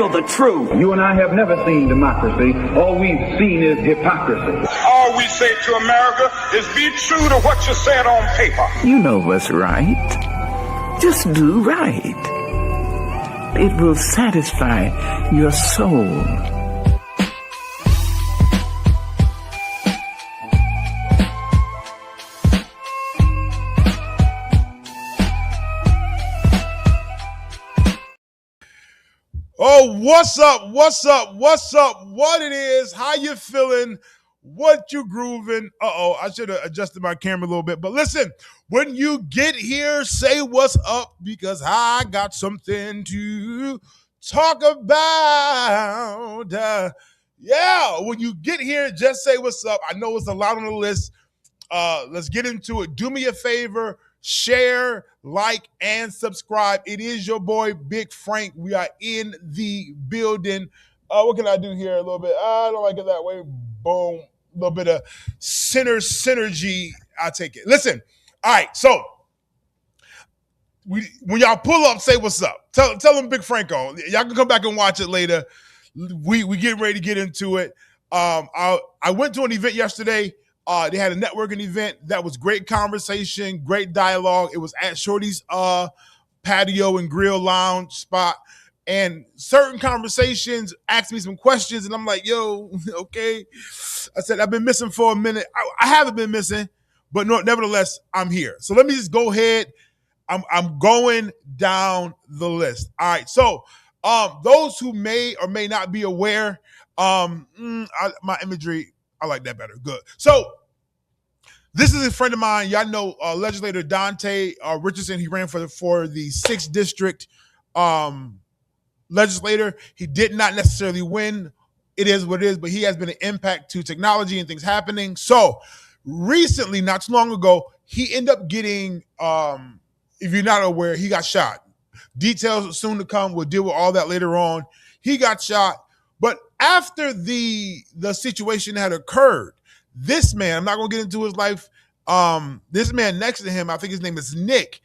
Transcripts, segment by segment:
tell the truth. You and I have never seen democracy. All we've seen is hypocrisy. All we say to America is be true to what you said on paper. You know what's right. Just do right. It will satisfy your soul. Oh, what's up? What it is? How you feeling? What you grooving? I should have adjusted my camera a little bit. But listen, when you get here, say what's up because I got something to talk about. When you get here, just say what's up. I know it's a lot on the list. Let's get into it. Do me a favor. Share, like, and subscribe. It is your boy, Big Frank. We are in the building. What can I do here a little bit? I don't like it that way. Boom. A little bit of synergy. I'll take it. Listen. All right. So when y'all pull up, say what's up. Tell them Big Frank on. Y'all can come back and watch it later. We getting ready to get into it. I went to an event yesterday. They had a networking event that was great conversation, great dialogue. It was at Shorty's patio and grill lounge spot. And certain conversations asked me some questions, and I'm like, yo, okay. I said, I've been missing for a minute. I haven't been missing, but nevertheless, I'm here. So let me just go ahead. I'm going down the list. All right. So those who may or may not be aware, my imagery, I like that better. Good. So this is a friend of mine. Y'all know legislator DONTA Richardson. He ran for the 6th district legislator. He did not necessarily win. It is what it is, but he has been an impact to technology and things happening. So recently, not too long ago, he ended up getting, if you're not aware, he got shot. Details soon to come. We'll deal with all that later on. He got shot. But after the situation had occurred, this man, I'm not going to get into his life, this man next to him, I think his name is Nick,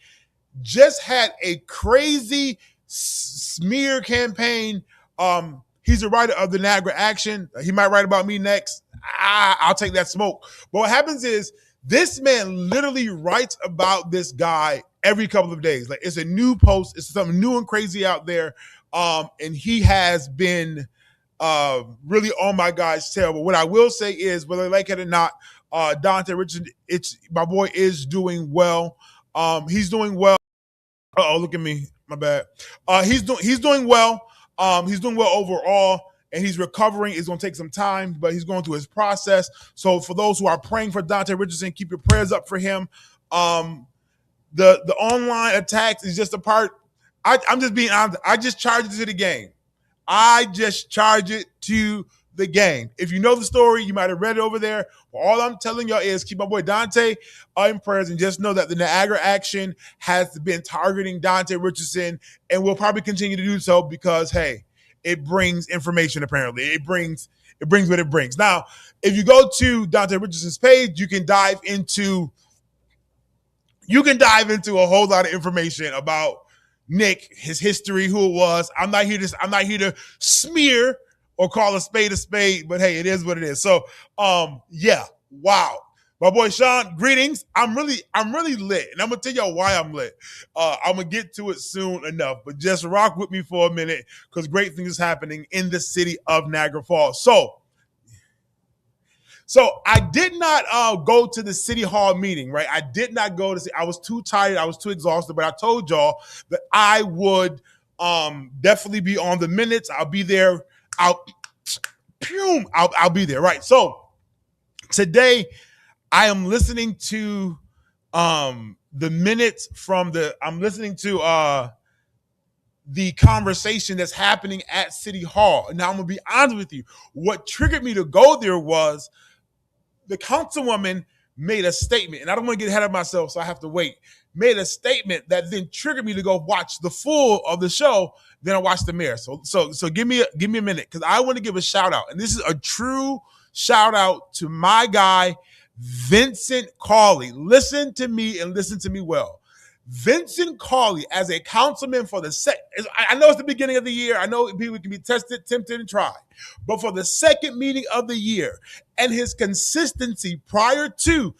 just had a crazy smear campaign. He's a writer of the Niagara Action. He might write about me next. I'll take that smoke. But what happens is this man literally writes about this guy every couple of days. Like it's a new post. It's something new and crazy out there. And he has been really on my guy's tail. But what I will say is, whether they like it or not, DONTA Richardson, my boy is doing well. He's doing well. Look at me. My bad. He's doing well. He's doing well overall, and he's recovering. It's going to take some time, but he's going through his process. So for those who are praying for DONTA Richardson, keep your prayers up for him. The online attacks is just a part. I'm just being honest. I just charge it to the game. If you know the story, you might have read it over there. But all I'm telling y'all is keep my boy DONTA in prayers and just know that the Niagara Action has been targeting DONTA Richardson and will probably continue to do so because, hey, it brings information apparently. It brings what it brings. Now, if you go to DONTA Richardson's page, you can dive into a whole lot of information about Nick, his history, who it was. I'm not here to smear or call a spade, but hey, it is what it is. So, wow. My boy Sean, greetings. I'm really lit, and I'm gonna tell y'all why I'm lit. I'm gonna get to it soon enough, but just rock with me for a minute because great things is happening in the city of Niagara Falls. So I did not go to the city hall meeting, right? I did not go to see. I was too tired. I was too exhausted. But I told y'all that I would definitely be on the minutes. I'll be there. I'll be there, right? So today I am listening to the minutes from I'm listening to the conversation that's happening at City Hall. Now I'm gonna be honest with you. What triggered me to go there was the councilwoman made a statement, and I don't want to get ahead of myself, so I have to wait. Made a statement that then triggered me to go watch the full of the show. Then I watched the mayor. So give me a minute because I want to give a shout out, and this is a true shout out to my guy Vincent Cawley. Listen to me and listen to me well. Vincent Cawley as a councilman for the I know it's the beginning of the year. I know people can be tested, tempted, and tried. But for the second meeting of the year and his consistency prior to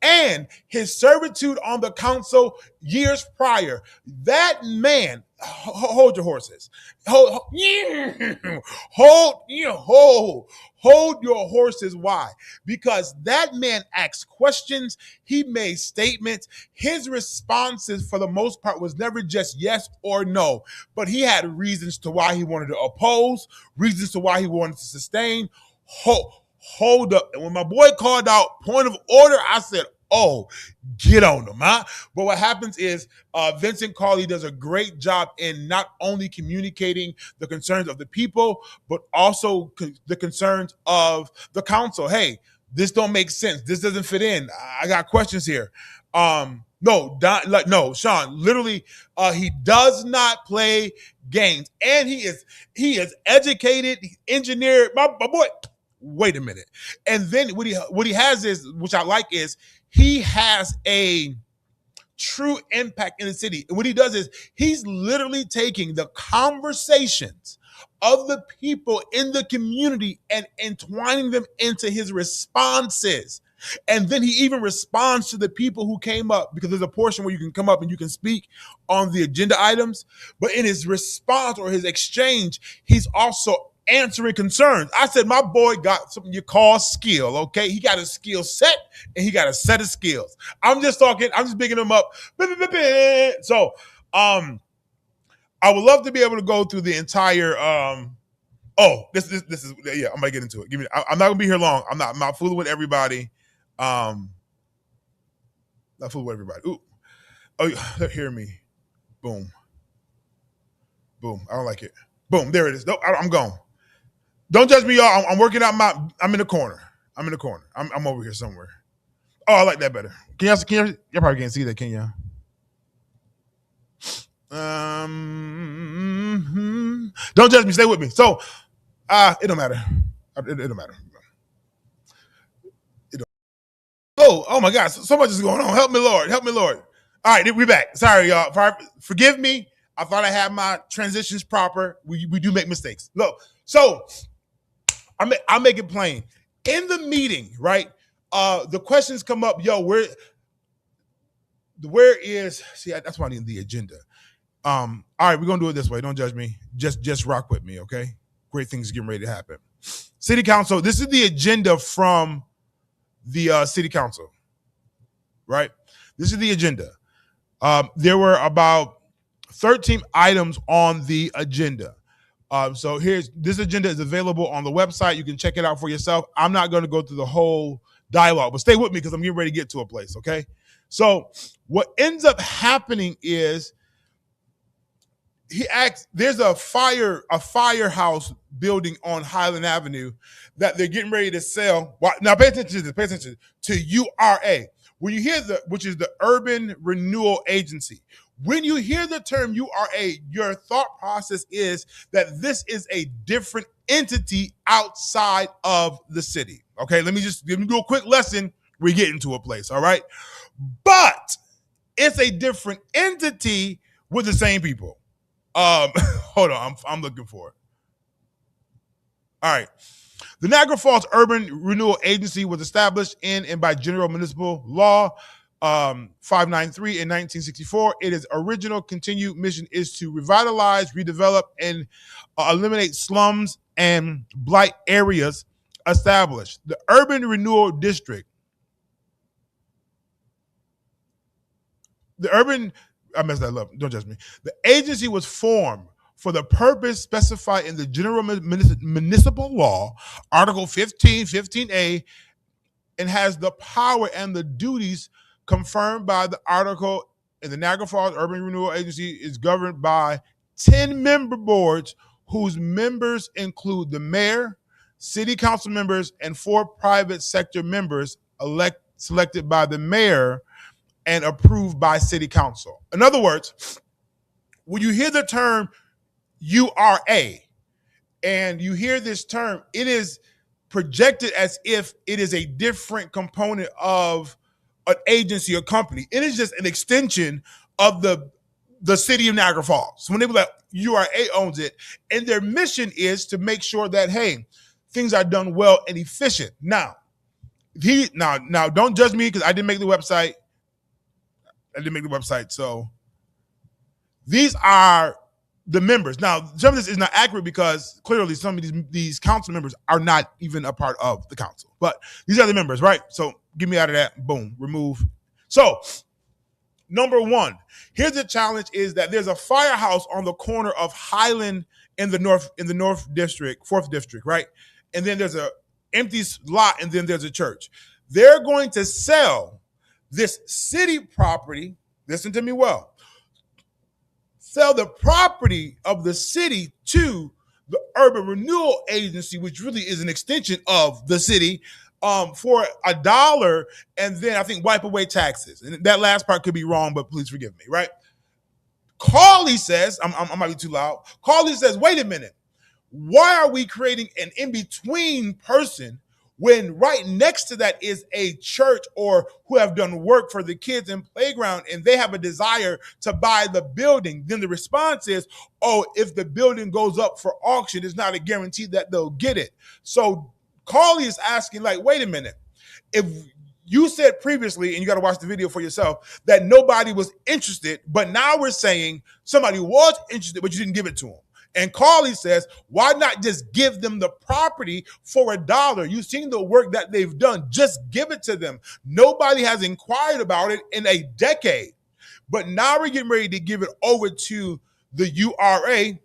and his servitude on the council years prior, that man, hold your horses. Hold your horses. Why? Because that man asked questions. He made statements. His responses, for the most part, was never just yes or no, but he had reasons to why he wanted to oppose, reasons to why he wanted to sustain. Hold up. And when my boy called out point of order, I said, oh, get on them, huh? But what happens is Vincent Cawley does a great job in not only communicating the concerns of the people, but also the concerns of the council. Hey, this don't make sense. This doesn't fit in. I got questions here. No, Sean, literally, he does not play games. And he is educated, engineered. My boy, wait a minute. And then what he has is, which I like, is he has a true impact in the city. And what he does is he's literally taking the conversations of the people in the community and entwining them into his responses. And then he even responds to the people who came up, because there's a portion where you can come up and you can speak on the agenda items. But in his response or his exchange, he's also answering concerns. I said, my boy got something you call skill, okay? He got a skill set and he got a set of skills. I'm just picking him up. So, I would love to be able to go through the entire, this is, yeah, I'm gonna get into it. I'm not gonna be here long. I'm not fooling with everybody. Not fooling with everybody. Ooh. Oh, hear me. Boom. Boom. I don't like it. Boom. There it is. Nope, I'm gone. Don't judge me, y'all. I'm working out I'm in the corner. I'm over here somewhere. Oh, I like that better. Y'all probably can't see that, can y'all? Don't judge me. Stay with me. So, it don't matter. It don't matter. Oh my God. So much is going on. Help me, Lord. Help me, Lord. All right, we're back. Sorry, y'all. Forgive me. I thought I had my transitions proper. We do make mistakes. Look, so I'll make it plain. In the meeting, right? The questions come up. Yo, where is? See, that's why I need the agenda. All right, we're gonna do it this way. Don't judge me. Just rock with me, okay? Great things are getting ready to happen. City Council. This is the agenda from the City Council, right? This is the agenda. There were about 13 items on the agenda. So this agenda is available on the website. You can check it out for yourself. I'm not going to go through the whole dialogue, but stay with me because I'm getting ready to get to a place, okay? So what ends up happening is there's a firehouse building on Highland Avenue that they're getting ready to sell. Now pay attention to this, to URA. When you hear which is the Urban Renewal Agency. When you hear the term URA, your thought process is that this is a different entity outside of the city. Okay, let me do a quick lesson. We get into a place, all right? But it's a different entity with the same people. Hold on, I'm looking for it. All right. The Niagara Falls Urban Renewal Agency was established in and by General Municipal Law 593 in 1964. Its original continued mission is to revitalize, redevelop, and eliminate slums and blight areas established. The Urban Renewal District. I messed that up. Don't judge me. The agency was formed for the purpose specified in the General Municipal Law, Article 15A, and has the power and the duties confirmed by the article. In the Niagara Falls Urban Renewal Agency is governed by 10 member boards whose members include the mayor, city council members, and 4 private sector members selected by the mayor and approved by city council. In other words, when you hear the term URA and you hear this term, it is projected as if it is a different component of an agency or company. It is just an extension of the city of Niagara Falls. So when they were like, URA owns it, and their mission is to make sure that, hey, things are done well and efficient. Now, now don't judge me because I didn't make the website. So these are the members. Now, some of this is not accurate because clearly some of these council members are not even a part of the council. But these are the members, right? So get me out of that. Boom, remove. So number one, here's the challenge: is that there's a firehouse on the corner of Highland in the North District, 4th District, right? And then there's a empty lot, and then there's a church. They're going to sell this city property. Listen to me well. Sell the property of the city to the Urban Renewal Agency, which really is an extension of the city, for $1, and then I think wipe away taxes. And that last part could be wrong, but please forgive me, right? Carly says, I might be too loud. Carly says, wait a minute. Why are we creating an in-between person when right next to that is a church or who have done work for the kids in playground and they have a desire to buy the building? Then the response is, oh, if the building goes up for auction, it's not a guarantee that they'll get it. So Carly is asking, like, wait a minute. If you said previously, and you got to watch the video for yourself, that nobody was interested, but now we're saying somebody was interested, but you didn't give it to them. And Carly says, why not just give them the property for $1? You've seen the work that they've done. Just give it to them. Nobody has inquired about it in a decade. But now we're getting ready to give it over to the URA,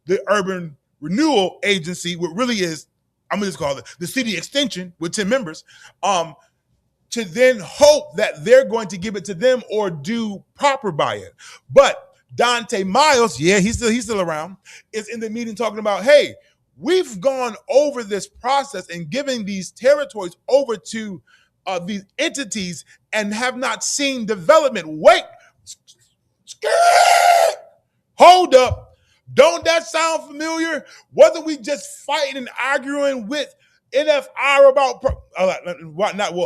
the Urban Renewal Agency, what really is, I'm going to just call it the city extension with 10 members, to then hope that they're going to give it to them or do proper by it. But Dante Miles, yeah, he's still around, is in the meeting talking about, hey, we've gone over this process and giving these territories over to these entities and have not seen development. Wait, hold up. Don't that sound familiar? Wasn't we just fighting and arguing with NFR about,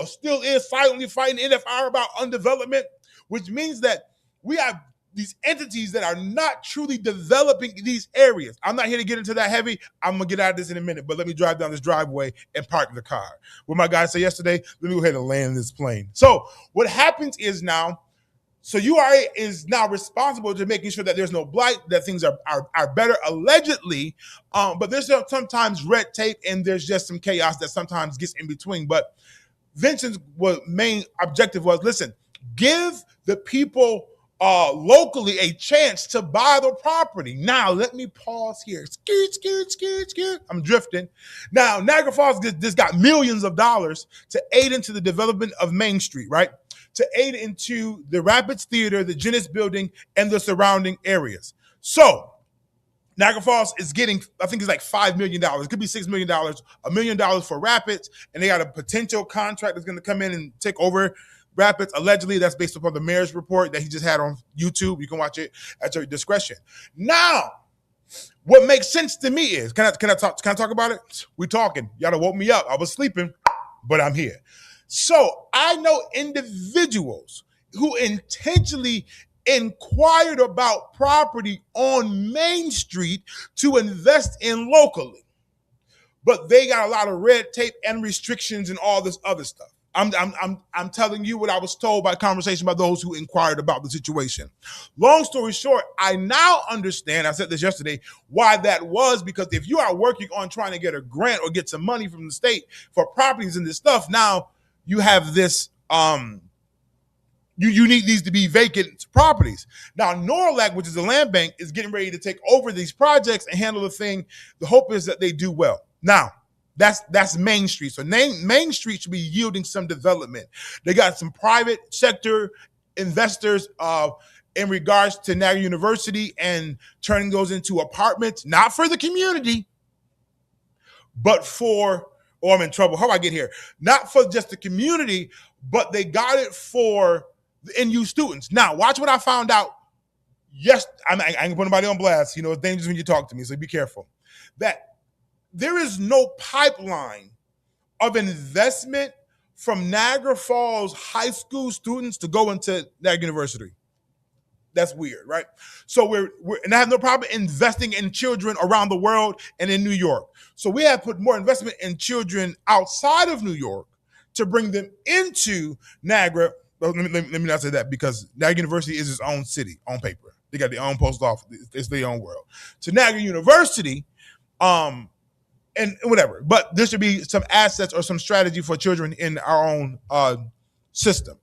still is silently fighting NFR about undevelopment, which means that we have these entities that are not truly developing these areas. I'm not here to get into that heavy. I'm going to get out of this in a minute, but let me drive down this driveway and park the car. What my guy said yesterday, let me go ahead and land this plane. So what happens is now, so URA is now responsible to making sure that there's no blight, that things are better, allegedly, but there's sometimes red tape and there's just some chaos that sometimes gets in between. But Vincent's main objective was, listen, give the people locally a chance to buy the property. Now, let me pause here. I'm drifting. Now, Niagara Falls just got millions of dollars to aid into the development of Main Street, right? To aid into the Rapids Theater, the Genesis Building, and the surrounding areas. So, Niagara Falls is getting, I think it's like $5 million. It could be $6 million, $1 million for Rapids, and they got a potential contract that's going to come in and take over Rapids. Allegedly, that's based upon the mayor's report that he just had on YouTube. You can watch it at your discretion. Now, what makes sense to me is, can I talk about it? We're talking. Y'all done woke me up. I was sleeping, but I'm here. So I know individuals who intentionally inquired about property on Main Street to invest in locally, but they got a lot of red tape and restrictions and all this other stuff. I'm telling you what I was told by conversation by those who inquired about the situation. Long story short, I now understand, I said this yesterday, why that was, because if you are working on trying to get a grant or get some money from the state for properties and this stuff, now you have this, you need these to be vacant properties. Now, Norlac, which is a land bank, is getting ready to take over these projects and handle the thing. The hope is that they do well. Now, that's Main Street. So Main Street should be yielding some development. They got some private sector investors in regards to Niagara University and turning those into apartments, not for the community, but for, I'm in trouble. How do I get here? Not for just the community, but they got it for the NU students. Now, watch what I found out. Yes, I ain't gonna put nobody on blast. You know, it's dangerous when you talk to me, so be careful. That there is no pipeline of investment from Niagara Falls high school students to go into Niagara University. That's weird, right? So we're and I have no problem investing in children around the world and in New York. So we have put more investment in children outside of New York to bring them into Niagara. Let me not say that, because Niagara University is its own city on paper. They got their own post office. It's their own world. To Niagara University, and whatever. But there should be some assets or some strategy for children in our own system.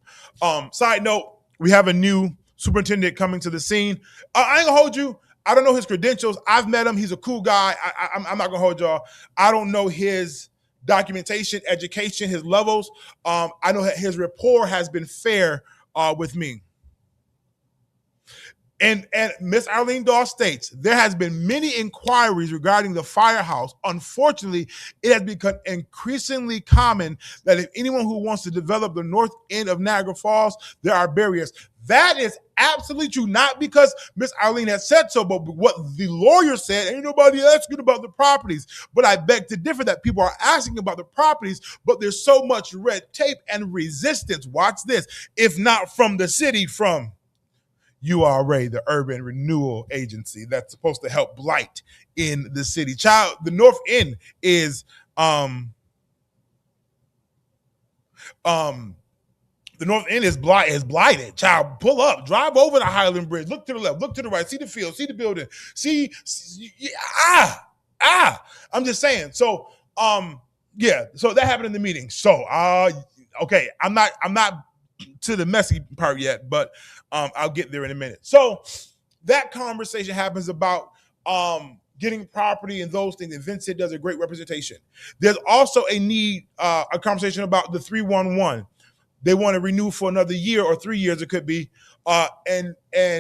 Side note, we have a new superintendent coming to the scene. I ain't gonna hold you. I don't know his credentials. I've met him. He's a cool guy. I'm not gonna hold y'all. I don't know his documentation, education, his levels. I know his rapport has been fair with me. And Miss Arlene Daw states, there has been many inquiries regarding the firehouse. Unfortunately, it has become increasingly common that if anyone who wants to develop the north end of Niagara Falls, there are barriers. That is absolutely true. Not because Miss Arlene has said so, but what the lawyer said, ain't nobody asking about the properties. But I beg to differ that people are asking about the properties, but there's so much red tape and resistance. Watch this. If not from the city, from URA, the Urban Renewal Agency, that's supposed to help blight in the city. Child, the North End is the North End is blighted. Child, pull up, drive over the Highland Bridge, look to the left, look to the right, see the field, see the building, I'm just saying. So yeah, so that happened in the meeting. So okay, I'm not to the messy part yet, but I'll get there in a minute. So that conversation happens about getting property and those things. And Vincent does a great representation. There's also a need, a conversation about the 311. They want to renew for another year or 3 years, it could be. And all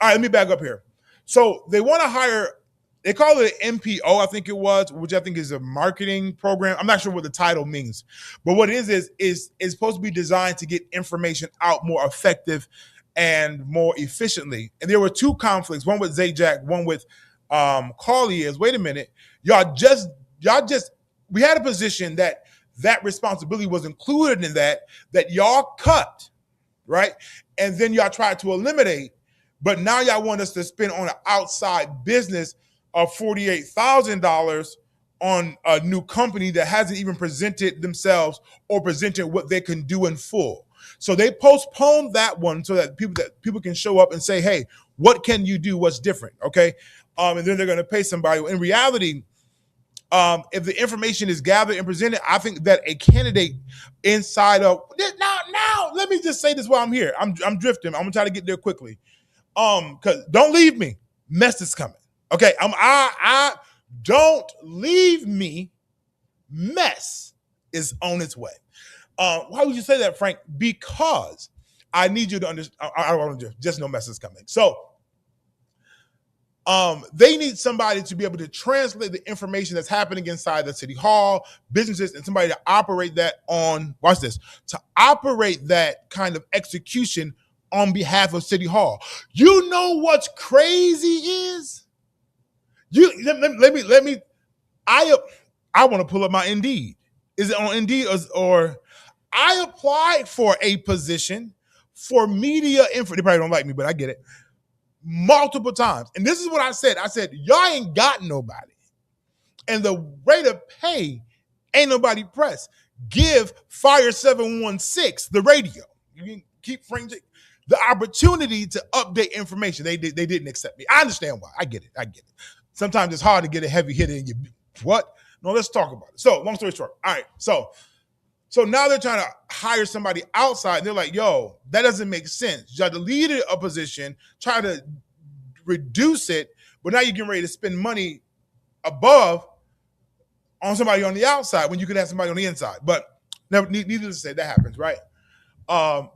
right, let me back up here. So they want to hire, they call it an MPO, I think it was, which I think is a marketing program. I'm not sure what the title means, but what it is it's supposed to be designed to get information out more effective and more efficiently. And there were two conflicts, one with Zajac, one with Carly. Is wait a minute, y'all just we had a position that responsibility was included in that y'all cut, right? And then y'all tried to eliminate, but now y'all want us to spend on an outside business of $48,000 on a new company that hasn't even presented themselves or presented what they can do in full. So they postponed that one so that people can show up and say, hey, what can you do? What's different? Okay. And then they're going to pay somebody. In reality, if the information is gathered and presented, I think that a candidate inside of now, let me just say this while I'm here. I'm drifting. I'm gonna try to get there quickly. Because don't leave me. Mess is coming. Okay. I don't leave me. Mess is on its way. Why would you say that, Frank? Because I need you to understand. I don't want to just know mess is coming. So they need somebody to be able to translate the information that's happening inside the city hall, businesses, and somebody to operate that on, watch this, to operate that kind of execution on behalf of City Hall. You know what's crazy is? Let me, I want to pull up my Indeed. Is it on Indeed or I applied for a position for media info. They probably don't like me, but I get it. Multiple times. And this is what I said. I said, y'all ain't got nobody. And the rate of pay ain't nobody pressed. Give Fire 716 the radio. You can keep Frank the opportunity to update information. They didn't accept me. I understand why. I get it. Sometimes it's hard to get a heavy hitter in your what? No, let's talk about it. So long story short. All right. So now they're trying to hire somebody outside. And they're like, yo, that doesn't make sense. You have to lead a position, try to reduce it, but now you're getting ready to spend money above on somebody on the outside when you could have somebody on the inside. But needless to say, that happens, right?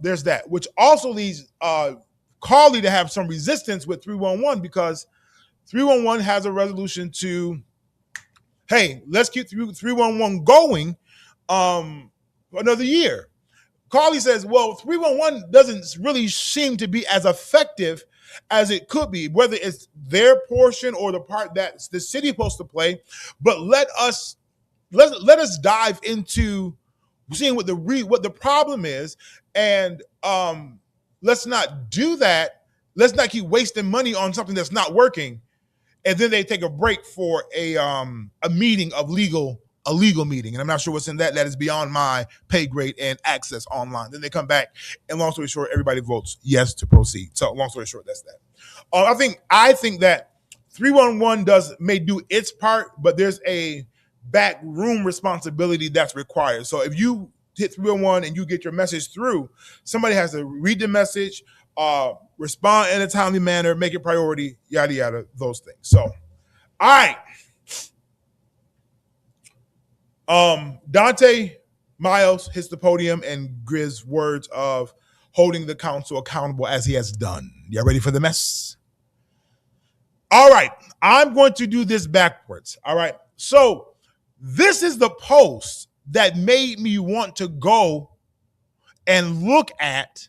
There's that, which also leads Carly to have some resistance with 311 because 311 has a resolution to, hey, let's keep 311 going another year. Carly says, well, 311 doesn't really seem to be as effective as it could be, whether it's their portion or the part that the city is supposed to play. But let us dive into seeing what the problem is, and let's not do that Let's not keep wasting money on something that's not working. And then they take a break for a meeting of a legal meeting. And I'm not sure what's in that. That is beyond my pay grade and access online. Then they come back, and long story short, everybody votes yes to proceed. So long story short, that's that. I think that 311 may do its part, but there's a back room responsibility that's required. So if you hit 311 and you get your message through, somebody has to read the message, respond in a timely manner, make it priority, yada, yada, those things. So, all right. Dante Miles hits the podium and gives words of holding the council accountable as he has done. Y'all ready for the mess? All right. I'm going to do this backwards. All right. So this is the post that made me want to go and look at,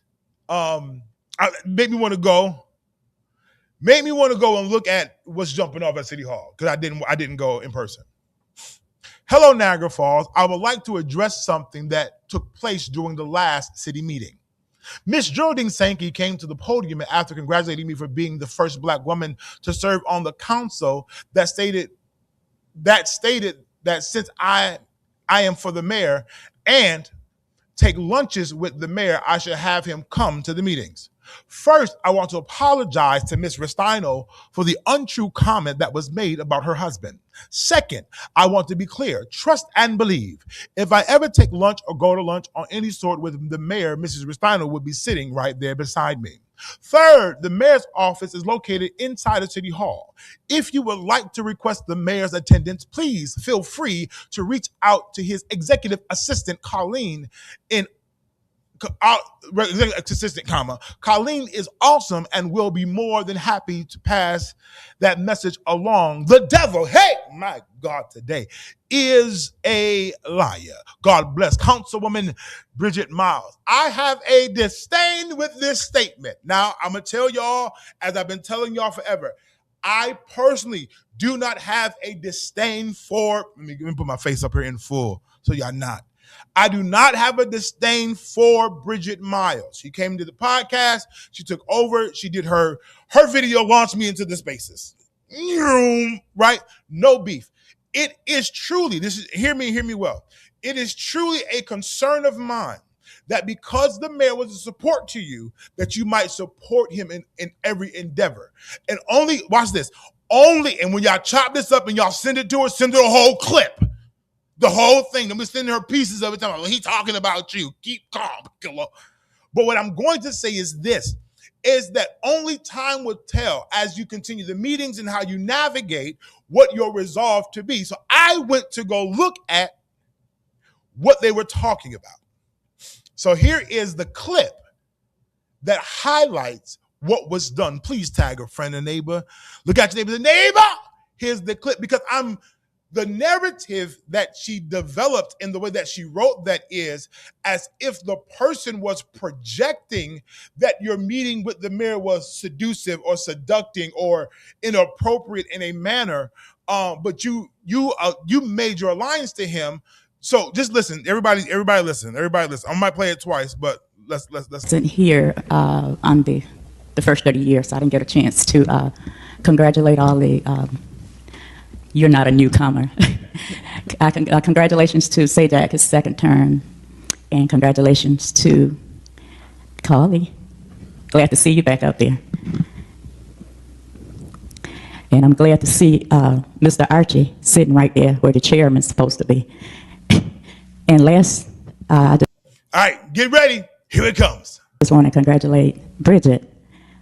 made me want to go and look at what's jumping off at City Hall, because I didn't go in person. Hello, Niagara Falls. I would like to address something that took place during the last city meeting. Miss Geraldine Sankey came to the podium after congratulating me for being the first Black woman to serve on the council that stated that since I am for the mayor and take lunches with the mayor, I should have him come to the meetings. First, I want to apologize to Ms. Restino for the untrue comment that was made about her husband. Second, I want to be clear, trust and believe. If I ever take lunch or go to lunch on any sort with the mayor, Mrs. Restino would be sitting right there beside me. Third, the mayor's office is located inside of City Hall. If you would like to request the mayor's attendance, please feel free to reach out to his executive assistant, Colleen, Colleen is awesome and will be more than happy to pass that message along. The devil, hey, my God, today is a liar. God bless Councilwoman Bridget Miles. I have a disdain with this statement. Now, I'm going to tell y'all, as I've been telling y'all forever, I personally do not have a disdain for, let me put my face up here in full so y'all not. I do not have a disdain for Bridget Miles. She came to the podcast. She took over. She did her video, launched me into the spaces. Right? No beef. It is truly, hear me well. It is truly a concern of mine that because the mayor was a support to you, that you might support him in every endeavor. And only, watch this, and when y'all chop this up and y'all send it to her, send her a whole clip. The whole thing. I'm sending her pieces of it. Well, he's talking about you. Keep calm, killer. But what I'm going to say is this, is that only time will tell as you continue the meetings and how you navigate what you're resolved to be. So I went to go look at what they were talking about. So here is the clip that highlights what was done. Please tag a friend and neighbor. Look at your neighbor. Here's the clip, because the narrative that she developed in the way that she wrote that is as if the person was projecting that your meeting with the mayor was seductive or seducting or inappropriate in a manner, but you made your alliance to him. So just listen, everybody listen. I might play it twice, but let's. Wasn't here on the first 30 years, so I didn't get a chance to congratulate all the. You're not a newcomer. Congratulations to Sajak, his second term, and congratulations to Carly. Glad to see you back up there. And I'm glad to see Mr. Archie sitting right there where the chairman's supposed to be. And last, all right, get ready. Here it comes. I just want to congratulate Bridget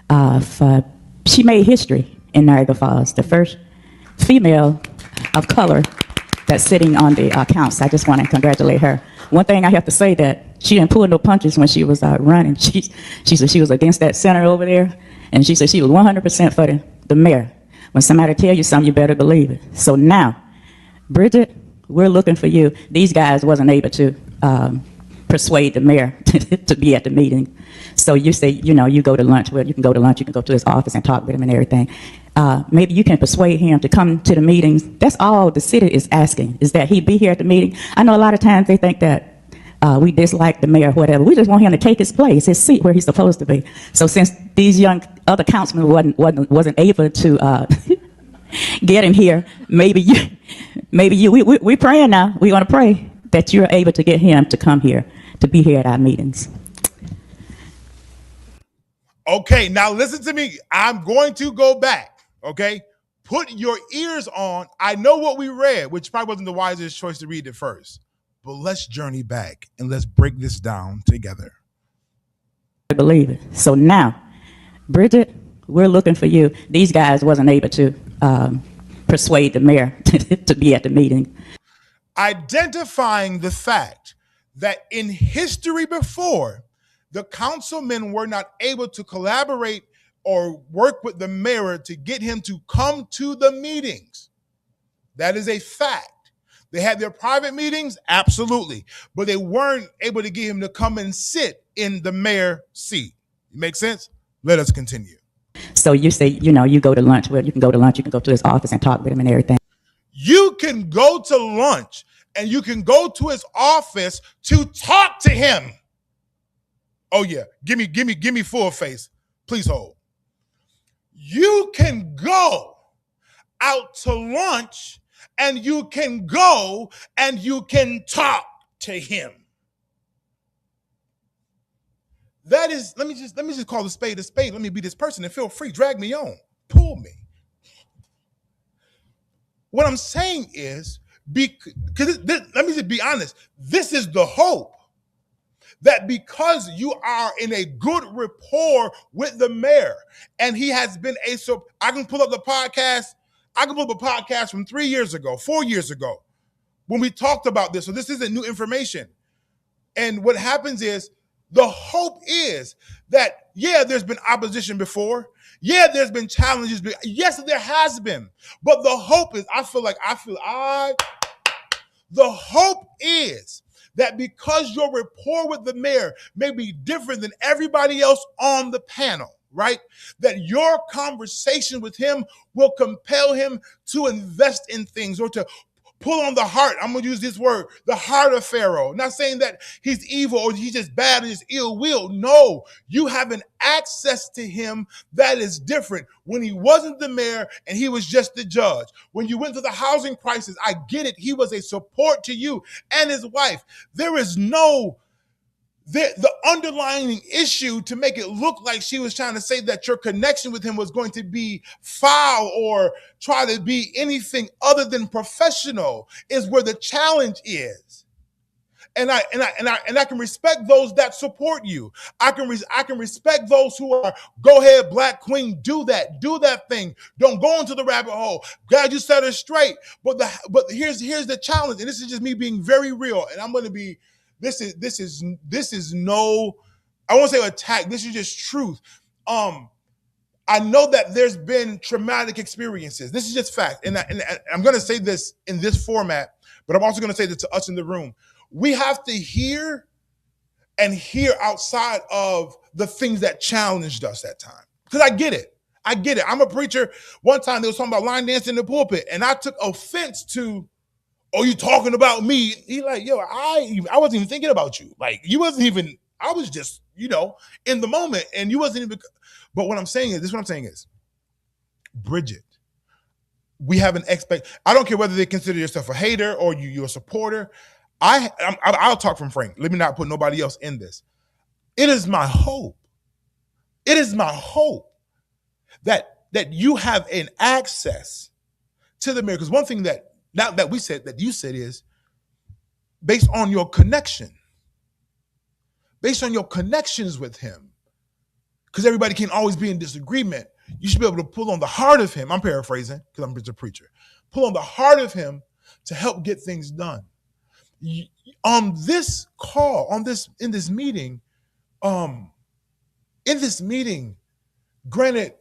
for she made history in Niagara Falls, the first female of color that's sitting on the council. I just want to congratulate her. One thing I have to say that she didn't pull no punches when she was running. She said she was against that center over there, and she said she was 100% for the mayor. When somebody tell you something, you better believe it. So now, Bridget, we're looking for you. These guys wasn't able to persuade the mayor to be at the meeting. So you say, you go to lunch. Well, you can go to lunch. You can go to his office and talk with him and everything. Maybe you can persuade him to come to the meetings. That's all the city is asking, is that he be here at the meeting. I know a lot of times they think that we dislike the mayor, whatever. We just want him to take his place, his seat where he's supposed to be. So since these young other councilmen wasn't able to get him here, maybe you. We praying now. We're going to pray that you're able to get him to come here, to be here at our meetings. Okay, now listen to me. I'm going to go back, okay? Put your ears on. I know what we read, which probably wasn't the wisest choice to read it first. But let's journey back and let's break this down together. I believe it. So now, Bridget, we're looking for you. These guys wasn't able to persuade the mayor to be at the meeting. Identifying the fact that in history before, the councilmen were not able to collaborate or work with the mayor to get him to come to the meetings. That is a fact. They had their private meetings, absolutely, but they weren't able to get him to come and sit in the mayor's seat. Make sense? Let us continue. So you say, you go to lunch. Well, you can go to lunch. You can go to his office and talk with him and everything. You can go to lunch and you can go to his office to talk to him. Oh yeah, give me full face. Please hold. You can go out to lunch and you can go and you can talk to him. That is, let me just call the spade a spade. Let me be this person and feel free. Drag me on. Pull me. What I'm saying is, because let me just be honest, this is the hope. That because you are in a good rapport with the mayor, and he has been I can pull up the podcast. I can pull up a podcast from 3 years ago, 4 years ago, when we talked about this. So this isn't new information. And what happens is, the hope is that, yeah, there's been opposition before. Yeah, there's been challenges. Yes, there has been. But the hope is, the hope is that because your rapport with the mayor may be different than everybody else on the panel, right? That your conversation with him will compel him to invest in things or to pull on the heart. I'm going to use this word, the heart of Pharaoh. Not saying that he's evil or he's just bad and just ill-willed. No, you have an access to him that is different. When he wasn't the mayor and he was just the judge. When you went through the housing crisis, I get it. He was a support to you and his wife. There is the underlying issue to make it look like she was trying to say that your connection with him was going to be foul or try to be anything other than professional is where the challenge is. And I can respect those that support you. I can respect those who are, go ahead, Black Queen, do that thing. Don't go into the rabbit hole. God, you set her straight. But here's the challenge, and this is just me being very real, and I'm going to be. This is no, I won't say attack. This is just truth. I know that there's been traumatic experiences. This is just fact. And I'm going to say this in this format, but I'm also going to say this to us in the room. We have to hear outside of the things that challenged us that time. Because I get it. I'm a preacher. One time they was talking about line dancing in the pulpit, and I took offense to, oh, you talking about me? He like, yo, I wasn't even thinking about you. Like, you wasn't even, I was just, in the moment, and you wasn't even. But what I'm saying is, Bridget, we have an I don't care whether they consider yourself a hater or you're a supporter. I'll talk from Frank. Let me not put nobody else in this. It is my hope. It is my hope that you have an access to the mayor. Because one thing that you said is based on your connection, based on your connections with him, because everybody can always be in disagreement. You should be able to pull on the heart of him. I'm paraphrasing because I'm just a preacher. Pull on the heart of him to help get things done. On this call, in this meeting, granted,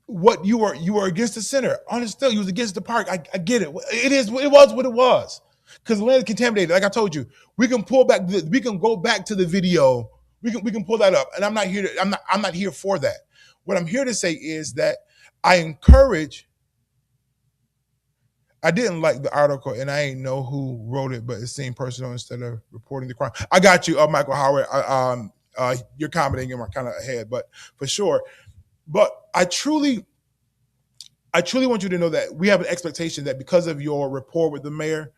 what you were against the center. Understood, you was against the park. I get it. It was what it was. Because the land is contaminated. Like I told you, we can pull back. We can go back to the video. We can pull that up. And I'm not here for that. What I'm here to say is that I encourage I didn't like the article, and I ain't know who wrote it, but it seemed personal instead of reporting the crime. I got you, Michael Howard. You're commenting in my kind of head, but for sure. But I truly want you to know that we have an expectation that because of your rapport with the mayor,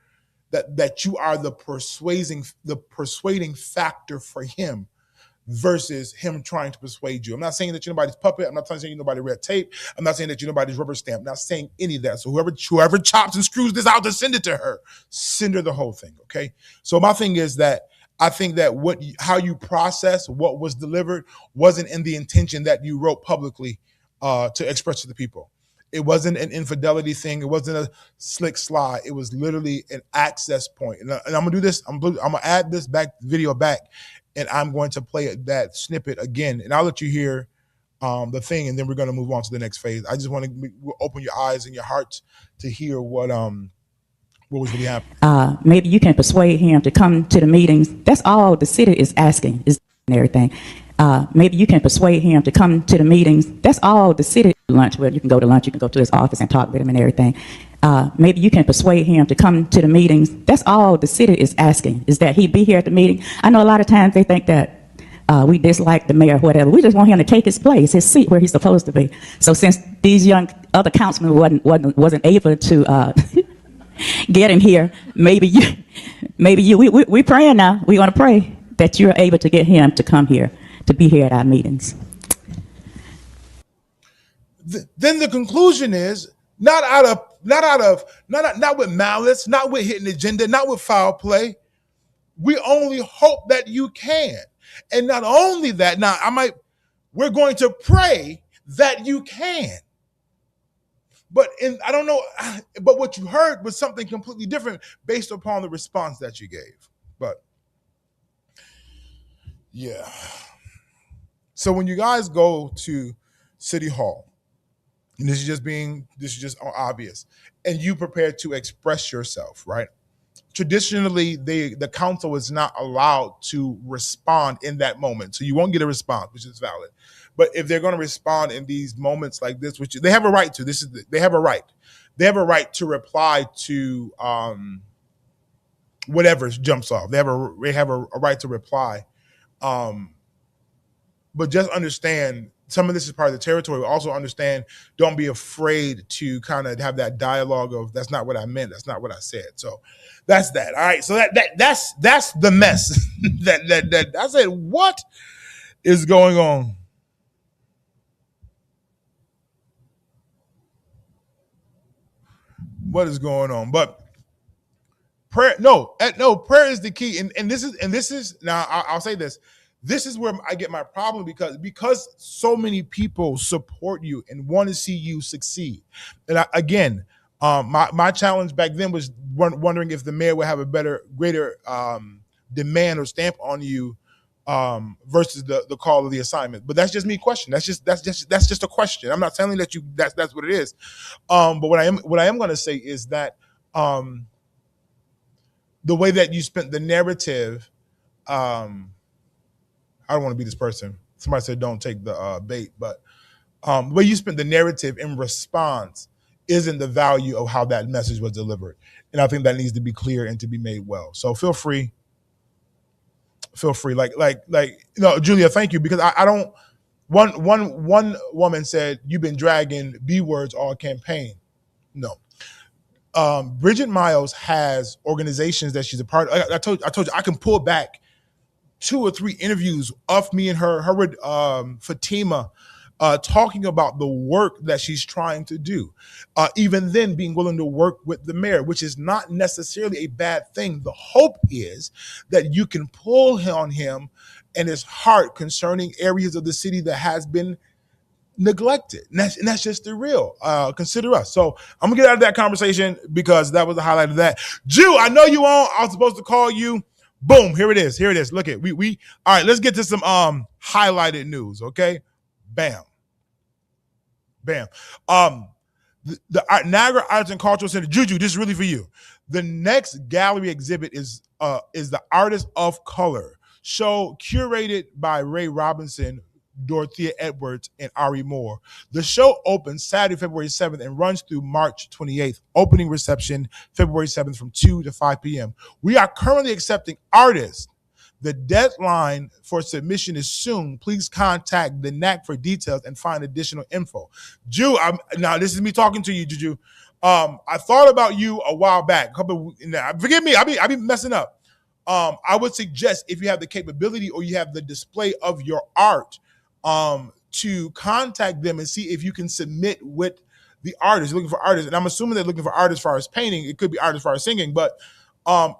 that you are the persuading factor for him versus him trying to persuade you. I'm not saying that you're nobody's puppet. I'm not saying you're nobody's red tape. I'm not saying that you're nobody's rubber stamp. I'm not saying any of that. So whoever chops and screws this out to send it to her, send her the whole thing, okay? So my thing is that I think that how you process what was delivered wasn't in the intention that you wrote publicly to express to the people. It wasn't an infidelity thing. It wasn't a slick slide. It was literally an access point. And I'm gonna do this. I'm gonna add this video back, and I'm going to play that snippet again. And I'll let you hear the thing, and then we're gonna move on to the next phase. I just want to open your eyes and your hearts to hear what was really happening. Maybe you can persuade him to come to the meetings. That's all the city is asking, is everything. Maybe you can persuade him to come to the meetings. That's all the city lunch. Well, you can go to lunch, you can go to his office and talk with him and everything. Maybe you can persuade him to come to the meetings. That's all the city is asking, is that he be here at the meeting. I know a lot of times they think that we dislike the mayor or whatever. We just want him to take his place, his seat where he's supposed to be. So since these young other councilmen wasn't able to get him here, maybe we praying now. We want to pray that you're able to get him to come here, to be here at our meetings. Then the conclusion is not with malice, not with hidden agenda, not with foul play. We only hope that you can. And not only that, we're going to pray that you can. But I don't know, but what you heard was something completely different based upon the response that you gave. But yeah. So when you guys go to City Hall, and this is just obvious, and you prepare to express yourself, right? Traditionally, the council is not allowed to respond in that moment. So you won't get a response, which is valid. But if they're going to respond in these moments like this, which they have a right to, they have a right. They have a right to reply to whatever jumps off. They have a right to reply. But just understand, some of this is part of the territory. Also understand, don't be afraid to kind of have that dialogue of, that's not what I meant, that's not what I said. So that's that. All right. So that's the mess that I said, what is going on? What is going on? But prayer, prayer is the key. And this is now I'll say this. This is where I get my problem, because so many people support you and want to see you succeed. And my challenge back then was wondering if the mayor would have a greater demand or stamp on you versus the call of the assignment. But that's just me question. That's just a question. I'm not telling that that's what it is. But what I am going to say is that the way that you spent the narrative. I don't want to be this person. Somebody said don't take the bait, but the way you spent the narrative in response isn't the value of how that message was delivered. And I think that needs to be clear and to be made well. So feel free. Julia, thank you, because I don't. One woman said, you've been dragging B words all campaign. No. Bridget Miles has organizations that she's a part of. I told you I can pull back 2 or 3 interviews of me and her with Fatima, talking about the work that she's trying to do. Even then, being willing to work with the mayor, which is not necessarily a bad thing. The hope is that you can pull on him and his heart concerning areas of the city that has been neglected. And that's just the real. Consider us. So I'm gonna get out of that conversation because that was the highlight of that. Jew, I know you on. I was supposed to call you. Boom, here it is. Look at we all right, let's get to some highlighted news, okay? Bam. The Niagara Arts and Cultural Center. Juju, this is really for you. The next gallery exhibit is the Artist of Color show curated by Ray Robinson, Dorothea Edwards, and Ari Moore. The show opens Saturday, February 7th and runs through March 28th. Opening reception, February 7th from 2 to 5 p.m. We are currently accepting artists. The deadline for submission is soon. Please contact the NAC for details and find additional info. Ju, now this is me talking to you, Juju. I thought about you a while back. Forgive me, I be messing up. I would suggest if you have the capability or you have the display of your art, to contact them and see if you can submit with the artist. Looking for artists, and I'm assuming they're looking for artists as far as painting. It could be artists as far as singing, but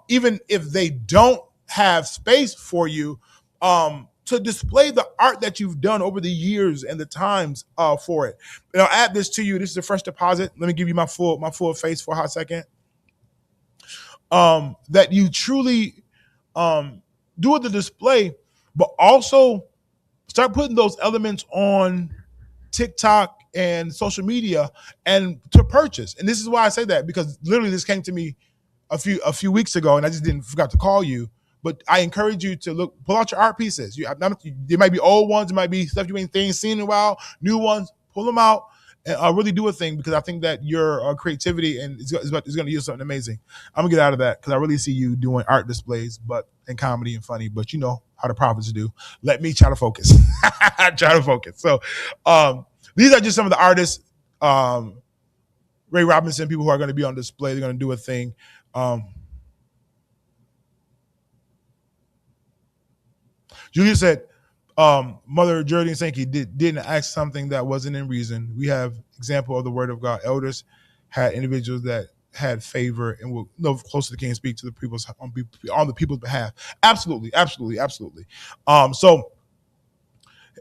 even if they don't have space for you, to display the art that you've done over the years and the times for it. And I'll add this to you. This is a fresh deposit. Let me give you my full face for a hot second. That you truly do with the display, but also start putting those elements on TikTok and social media and to purchase. And this is why I say that, because literally this came to me a few weeks ago, and I just forgot to call you. But I encourage you to pull out your art pieces. There might be old ones, it might be stuff you ain't seen in a while, new ones. Pull them out and really do a thing, because I think that your creativity and is going to use something amazing. I'm gonna get out of that because I really see you doing art displays, and comedy and funny. But you know how the prophets do. Let me try to focus. So these are just some of the artists. Ray Robinson, people who are going to be on display. They're going to do a thing. Julia said, Mother Geraldine Sankey didn't ask something that wasn't in reason. We have example of the word of God. Elders had individuals that had favor and will know close to the king and speak to the people's on the people's behalf. Absolutely. So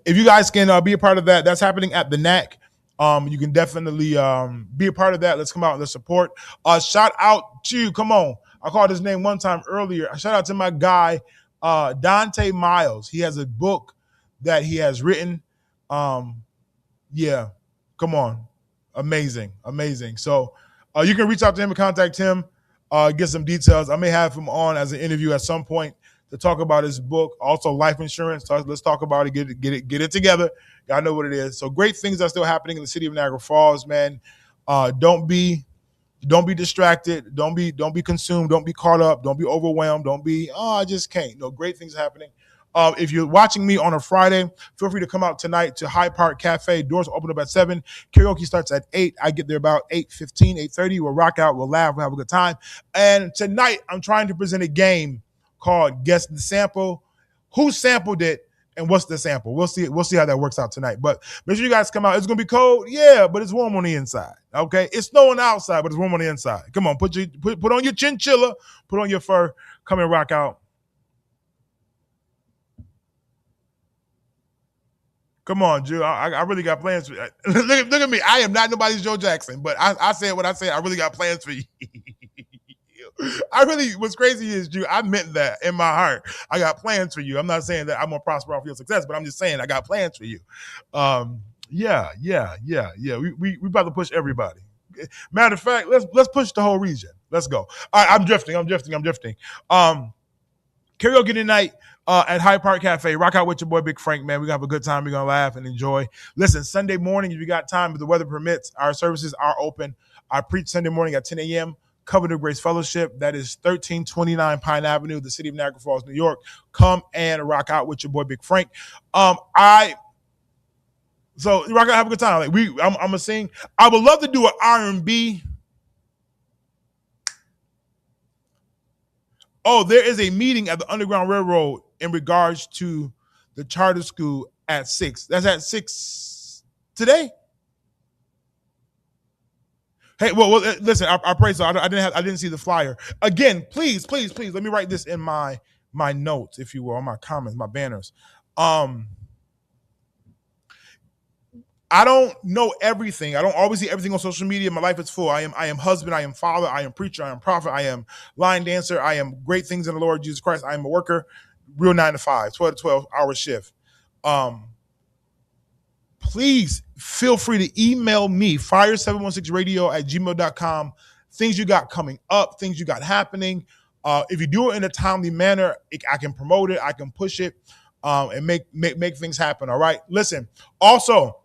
if you guys can be a part of that, that's happening at the NAC. You can definitely be a part of that. Let's come out and let's support. Shout out to, come on, I called his name one time earlier. Shout out to my guy, DONTA Miles. He has a book that he has written. Yeah, come on. Amazing. So you can reach out to him and contact him, get some details. I may have him on as an interview at some point to talk about his book. Also, life insurance. So let's talk about it. Get it together. Y'all know what it is. So great things are still happening in the city of Niagara Falls, man. Don't be distracted. Don't be consumed. Don't be caught up. Don't be overwhelmed. Don't be, I just can't. No, great things happening. If you're watching me on a Friday, feel free to come out tonight to Hyde Park Cafe. Doors open up at 7. Karaoke starts at 8. I get there about 8:15, 8:30. We'll rock out. We'll laugh. We'll have a good time. And tonight, I'm trying to present a game called Guess the Sample. Who sampled it? And what's the sample? We'll see how that works out tonight. But make sure you guys come out. It's gonna be cold, yeah, but it's warm on the inside. Okay, it's snowing outside, but it's warm on the inside. Come on, put on your chinchilla, put on your fur, come and rock out. Come on, Drew. I really got plans for you. Look at me. I am not nobody's Joe Jackson, but I said what I said. I really got plans for you. What's crazy is, Drew, I meant that in my heart. I got plans for you. I'm not saying that I'm going to prosper off your success, but I'm just saying I got plans for you. Yeah. We about to push everybody. Matter of fact, let's push the whole region. Let's go. All right, I'm drifting. Karaoke tonight at Hyde Park Cafe. Rock out with your boy Big Frank, man. We're going to have a good time. We're going to laugh and enjoy. Listen, Sunday morning, if you got time, if the weather permits, our services are open. I preach Sunday morning at 10 a.m. Covenant of Grace Fellowship. That is 1329 Pine Avenue, the city of Niagara Falls, New York. Come and rock out with your boy Big Frank. So rock out, have a good time. I'm gonna sing. I would love to do an R&B. Oh, there is a meeting at the Underground Railroad in regards to the charter school at 6. That's at 6 today. Hey, well, listen. I pray so. I didn't see the flyer again. Please, let me write this in my notes, if you will, my comments, my banners. I don't know everything. I don't always see everything on social media. My life is full. I am husband. I am father. I am preacher. I am prophet. I am line dancer. I am great things in the Lord Jesus Christ. I am a worker, real 9 to 5, 12 to 12 hour shift. Please feel free to email me, fire716radio@gmail.com. Things you got coming up, things you got happening. If you do it in a timely manner, I can promote it. I can push it. and make things happen. All right. Listen. Also,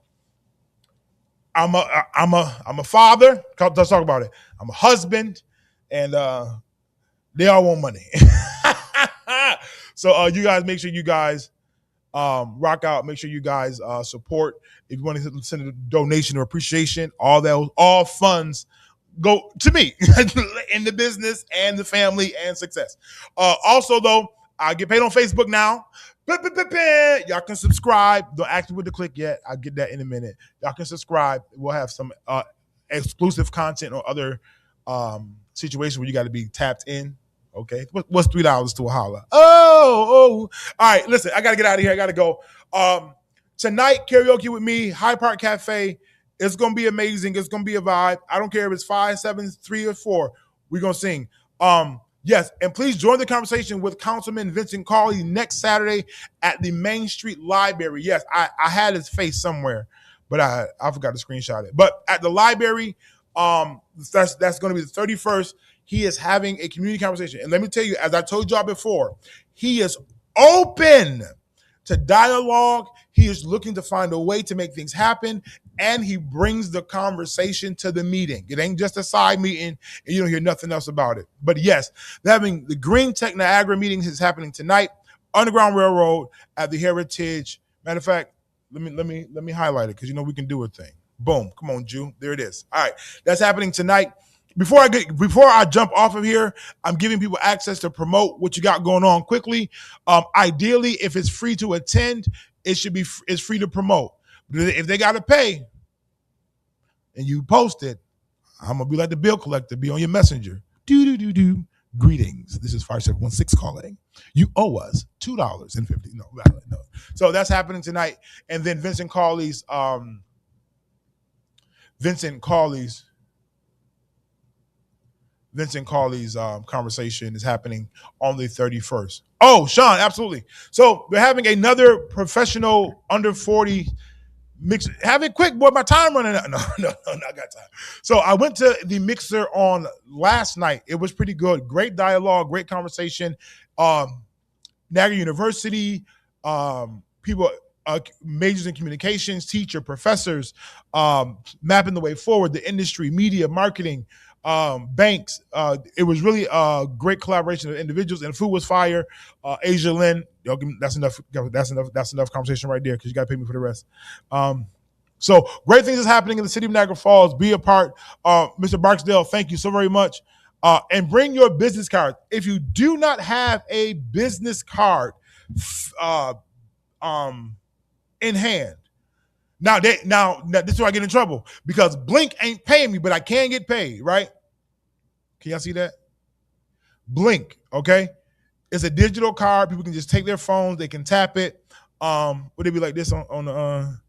I'm a father. Let's talk about it. I'm a husband, and they all want money. So you guys, make sure you guys rock out. Make sure you guys support. If you want to send a donation or appreciation, all funds go to me in the business and the family and success. Also, though, I get paid on Facebook now. Y'all can subscribe. Don't ask me what to click yet. I'll get that in a minute. Y'all can subscribe. We'll have some exclusive content or other situations where you got to be tapped in. Okay. What's $3 to a holla? Oh. All right. Listen, I got to get out of here. I got to go. Tonight, karaoke with me, Hyde Park Cafe. It's going to be amazing. It's going to be a vibe. I don't care if it's 5, 7, 3, or 4. We're going to sing. Yes, and please join the conversation with Councilman Vincent Cawley next Saturday at the Main Street Library. Yes, I had his face somewhere, but I forgot to screenshot it. But at the library, that's going to be the 31st. He is having a community conversation. And let me tell you, as I told y'all before, he is open to dialogue. He is looking to find a way to make things happen, and he brings the conversation to the meeting. It ain't just a side meeting, and you don't hear nothing else about it. But yes, they're having the Green Tech Niagara meeting is happening tonight, Underground Railroad at the Heritage. Matter of fact, let me highlight it because we can do a thing. Boom, come on, Jew. There it is. All right, that's happening tonight. Before I jump off of here, I'm giving people access to promote what you got going on quickly. Ideally, if it's free to attend, it's free to promote. But if they got to pay and you post it, I'm gonna be like the bill collector, be on your messenger. Do. Greetings. This is 5716 calling. You owe us $2.50. No. So that's happening tonight, and then Vincent Cawley's conversation is happening on the 31st. Oh, Sean, absolutely. So we're having another professional under 40 mix. Have it quick, boy. My time running out. No, I got time. So I went to the mixer on last night. It was pretty good. Great dialogue, great conversation. Niagara University, people, majors in communications, teacher, professors, mapping the way forward, the industry, media, marketing, banks. It was really a great collaboration of individuals, and food was fire. Asia Lynn, that's enough conversation right there because you got to pay me for the rest. So great things is happening in the city of Niagara Falls. Be a part. Mr. Barksdale, thank you so very much. And bring your business card. If you do not have a business card in hand, now this is where I get in trouble because Blink ain't paying me, but I can get paid, right? Can y'all see that? Blink, okay? It's a digital card. People can just take their phones, they can tap it. Would it be like this on the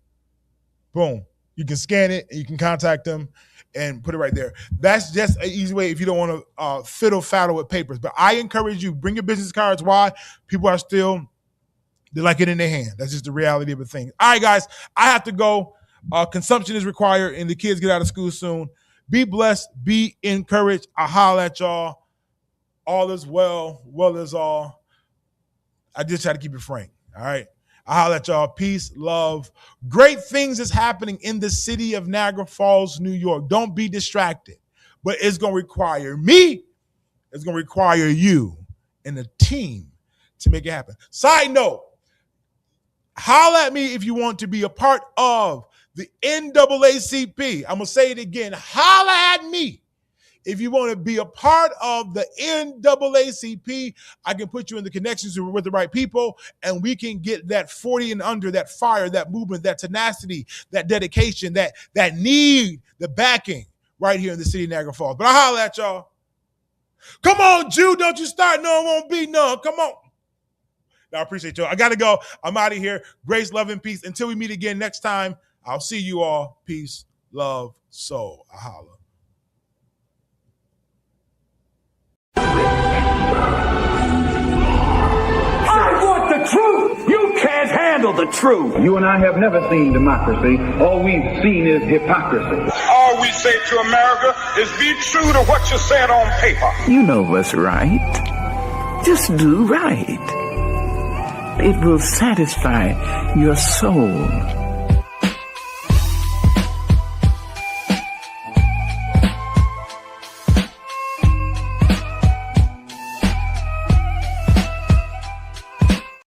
boom? You can scan it and you can contact them and put it right there. That's just an easy way if you don't want to fiddle-faddle with papers. But I encourage you, bring your business cards. Why? People are still, they like it in their hand. That's just the reality of the thing. All right, guys, I have to go. Consumption is required, and the kids get out of school soon. Be blessed. Be encouraged. I'll holler at y'all. All is well. Well is all. I just try to keep it frank. All right. I'll holler at y'all. Peace, love. Great things is happening in the city of Niagara Falls, New York. Don't be distracted. But it's going to require me. It's going to require you and the team to make it happen. Side note, holler at me if you want to be a part of the NAACP. I'm going to say it again. Holler at me if you want to be a part of the NAACP. I can put you in the connections with the right people, and we can get that 40 and under, that fire, that movement, that tenacity, that dedication, that need, the backing right here in the city of Niagara Falls. But I holler at y'all. Come on, Jew. Don't you start. No, it won't be none. Come on. I appreciate y'all. I got to go. I'm out of here. Grace, love, and peace. Until we meet again next time, I'll see you all. Peace, love, soul. I holla. I want the truth. You can't handle the truth. You and I have never seen democracy. All we've seen is hypocrisy. All we say to America is be true to what you said on paper. You know what's right. Just do right. It will satisfy your soul.